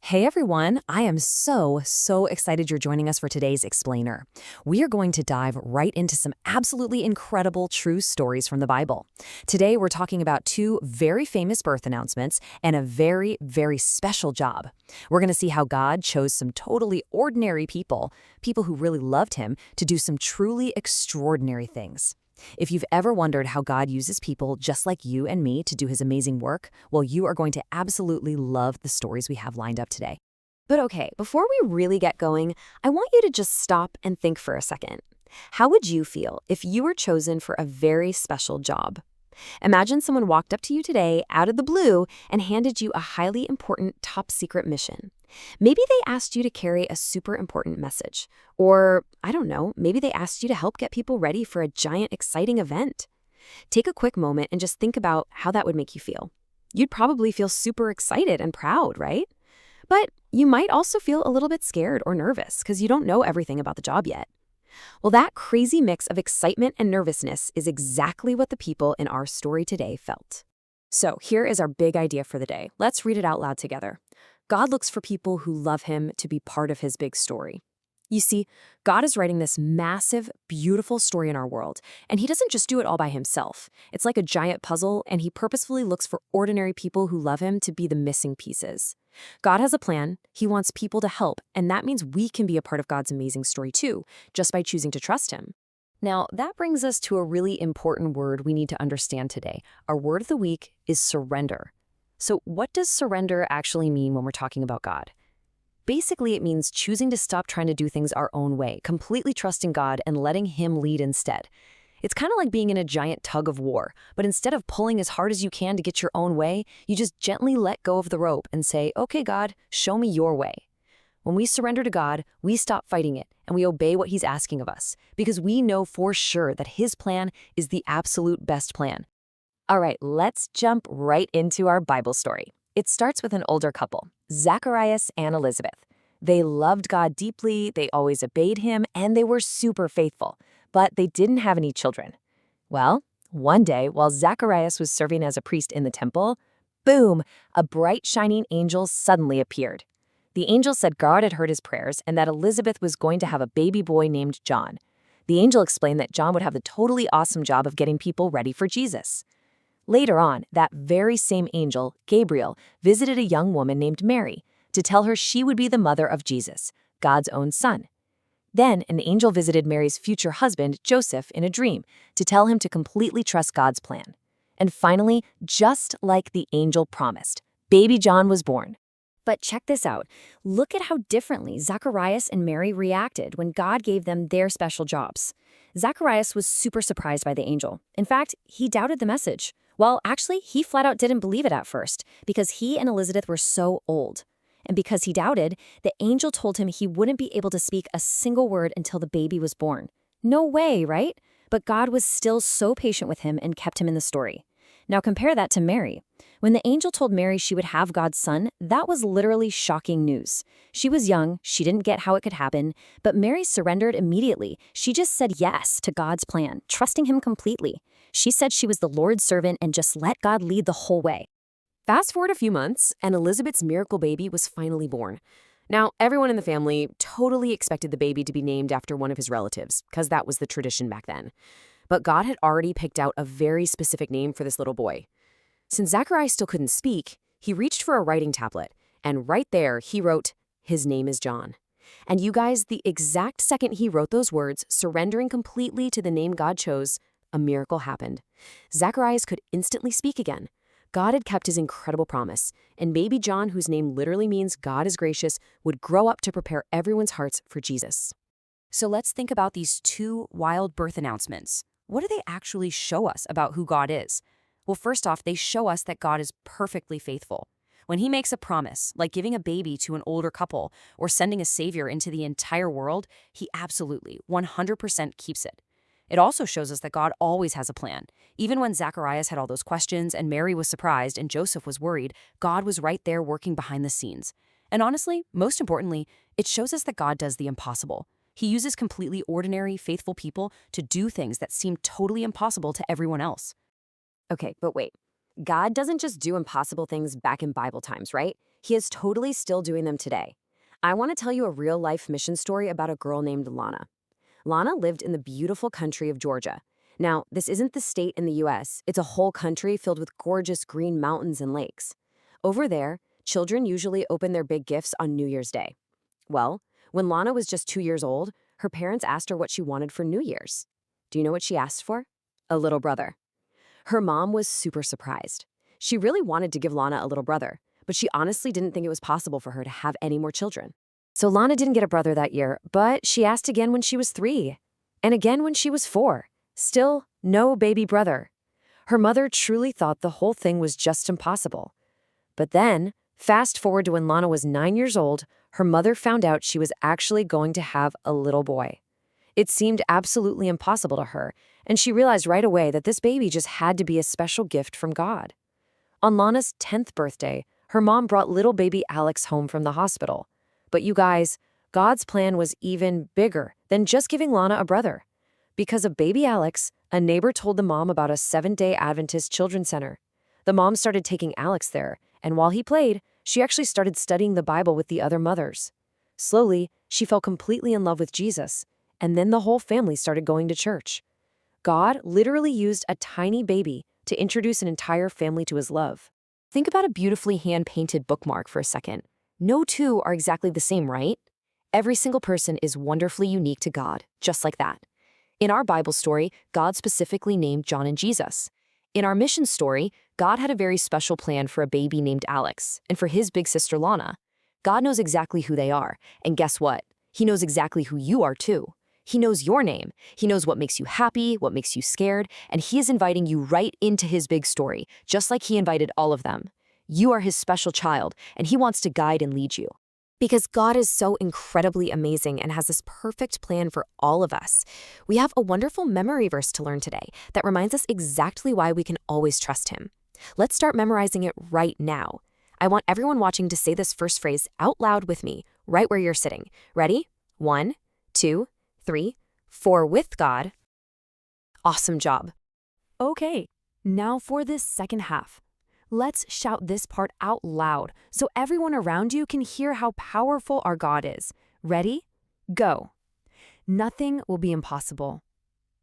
Hey everyone, I am so excited you're joining us for today's Explainer. We are going to dive right into some absolutely incredible true stories from the Bible. Today we're talking about two very famous birth announcements and a very special job. We're going to see how God chose some totally ordinary people who really loved him, to do some truly extraordinary things. If you've ever wondered how God uses people just like you and me to do his amazing work, well, you are going to absolutely love the stories we have lined up today. But okay, before we really get going, I want you to just stop and think for a second. How would you feel if you were chosen for a very special job? Imagine someone walked up to you today out of the blue and handed you a highly important top secret mission. Maybe they asked you to carry a super important message. Or, I don't know, maybe they asked you to help get people ready for a giant, exciting event. Take a quick moment and just think about how that would make you feel. You'd probably feel super excited and proud, right? But you might also feel a little bit scared or nervous because you don't know everything about the job yet. Well, that crazy mix of excitement and nervousness is exactly what the people in our story today felt. So here is our big idea for the day. Let's read it out loud together. God looks for people who love him to be part of his big story. You see, God is writing this massive, beautiful story in our world, and he doesn't just do it all by himself. It's like a giant puzzle, and he purposefully looks for ordinary people who love him to be the missing pieces. God has a plan, he wants people to help, and that means we can be a part of God's amazing story too, just by choosing to trust him. Now, that brings us to a really important word we need to understand today. Our word of the week is surrender. So what does surrender actually mean when we're talking about God? Basically, it means choosing to stop trying to do things our own way, completely trusting God and letting him lead instead. It's kind of like being in a giant tug of war, but instead of pulling as hard as you can to get your own way, you just gently let go of the rope and say, okay, God, show me your way. When we surrender to God, we stop fighting it and we obey what he's asking of us, because we know for sure that his plan is the absolute best plan. All right, let's jump right into our Bible story. It starts with an older couple, Zacharias and Elizabeth. They loved God deeply, they always obeyed him, and they were super faithful. But they didn't have any children. Well, one day, while Zacharias was serving as a priest in the temple, boom, a bright, shining angel suddenly appeared. The angel said God had heard his prayers and that Elizabeth was going to have a baby boy named John. The angel explained that John would have the totally awesome job of getting people ready for Jesus. Later on, that very same angel, Gabriel, visited a young woman named Mary to tell her she would be the mother of Jesus, God's own son. Then, an angel visited Mary's future husband, Joseph, in a dream to tell him to completely trust God's plan. And finally, just like the angel promised, baby John was born. But check this out. Look at how differently Zacharias and Mary reacted when God gave them their special jobs. Zacharias was super surprised by the angel. In fact, he doubted the message. Well, actually, he flat out didn't believe it at first because he and Elizabeth were so old. And because he doubted, the angel told him he wouldn't be able to speak a single word until the baby was born. No way, right? But God was still so patient with him and kept him in the story. Now compare that to Mary. When the angel told Mary she would have God's son, that was literally shocking news. She was young, she didn't get how it could happen, but Mary surrendered immediately. She just said yes to God's plan, trusting him completely. She said she was the Lord's servant and just let God lead the whole way. Fast forward a few months, and Elizabeth's miracle baby was finally born. Now, everyone in the family totally expected the baby to be named after one of his relatives, because that was the tradition back then. But God had already picked out a very specific name for this little boy. Since Zacharias still couldn't speak, he reached for a writing tablet, and right there he wrote, "His name is John." And you guys, the exact second he wrote those words, surrendering completely to the name God chose, a miracle happened. Zacharias could instantly speak again. God had kept his incredible promise, and baby John, whose name literally means God is gracious, would grow up to prepare everyone's hearts for Jesus. So let's think about these two wild birth announcements. What do they actually show us about who God is? Well, first off, they show us that God is perfectly faithful. When he makes a promise, like giving a baby to an older couple or sending a savior into the entire world, he absolutely, 100% keeps it. It also shows us that God always has a plan. Even when Zacharias had all those questions and Mary was surprised and Joseph was worried, God was right there working behind the scenes. And honestly, most importantly, it shows us that God does the impossible. He uses completely ordinary, faithful people to do things that seem totally impossible to everyone else. Okay, but wait. God doesn't just do impossible things back in Bible times, right? He is totally still doing them today. I want to tell you a real-life mission story about a girl named Lana. Lana lived in the beautiful country of Georgia. Now, this isn't the state in the U.S., it's a whole country filled with gorgeous green mountains and lakes. Over there, children usually open their big gifts on New Year's Day. Well, when Lana was just 2 years old, her parents asked her what she wanted for New Year's. Do you know what she asked for? A little brother. Her mom was super surprised. She really wanted to give Lana a little brother, but she honestly didn't think it was possible for her to have any more children. So Lana didn't get a brother that year, but she asked again when she was 3, and again when she was 4. Still, no baby brother. Her mother truly thought the whole thing was just impossible. But then, fast forward to when Lana was 9 years old, her mother found out she was actually going to have a little boy. It seemed absolutely impossible to her, and she realized right away that this baby just had to be a special gift from God. On Lana's 10th birthday, her mom brought little baby Alex home from the hospital. But you guys, God's plan was even bigger than just giving Lana a brother. Because of baby Alex, a neighbor told the mom about a Seventh-day Adventist children's center. The mom started taking Alex there, and while he played, she actually started studying the Bible with the other mothers. Slowly, she fell completely in love with Jesus, and then the whole family started going to church. God literally used a tiny baby to introduce an entire family to his love. Think about a beautifully hand-painted bookmark for a second. No two are exactly the same, right? Every single person is wonderfully unique to God, just like that. In our Bible story, God specifically named John and Jesus. In our mission story, God had a very special plan for a baby named Alex, and for his big sister Lana. God knows exactly who they are, and guess what? He knows exactly who you are too. He knows your name. He knows what makes you happy, what makes you scared, and he is inviting you right into his big story, just like he invited all of them. You are his special child, and he wants to guide and lead you. Because God is so incredibly amazing and has this perfect plan for all of us, we have a wonderful memory verse to learn today that reminds us exactly why we can always trust him. Let's start memorizing it right now. I want everyone watching to say this first phrase out loud with me, right where you're sitting. Ready? 1, 2, 3, 4 with God. Awesome job. Okay, now for this second half. Let's shout this part out loud so everyone around you can hear how powerful our God is. Ready? Go. Nothing will be impossible.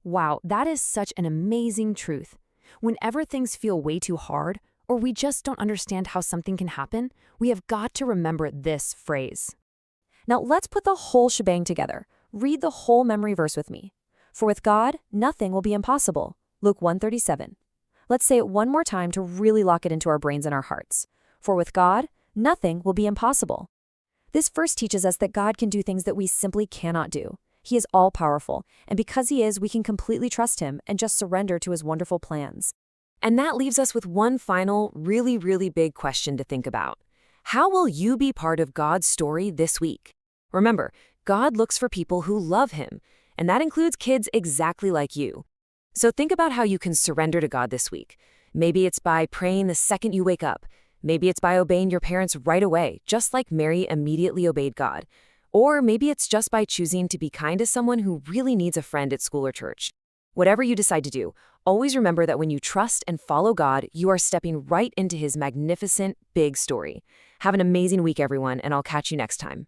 Wow, that is such an amazing truth. Whenever things feel way too hard, or we just don't understand how something can happen, we have got to remember this phrase. Now let's put the whole shebang together. Read the whole memory verse with me. For with God, nothing will be impossible. Luke 1:37. Let's say it one more time to really lock it into our brains and our hearts. For with God, nothing will be impossible. This verse teaches us that God can do things that we simply cannot do. He is all-powerful, and because he is, we can completely trust him and just surrender to his wonderful plans. And that leaves us with one final, really big question to think about. How will you be part of God's story this week? Remember, God looks for people who love him, and that includes kids exactly like you. So think about how you can surrender to God this week. Maybe it's by praying the second you wake up. Maybe it's by obeying your parents right away, just like Mary immediately obeyed God. Or maybe it's just by choosing to be kind to someone who really needs a friend at school or church. Whatever you decide to do, always remember that when you trust and follow God, you are stepping right into his magnificent, big story. Have an amazing week, everyone, and I'll catch you next time.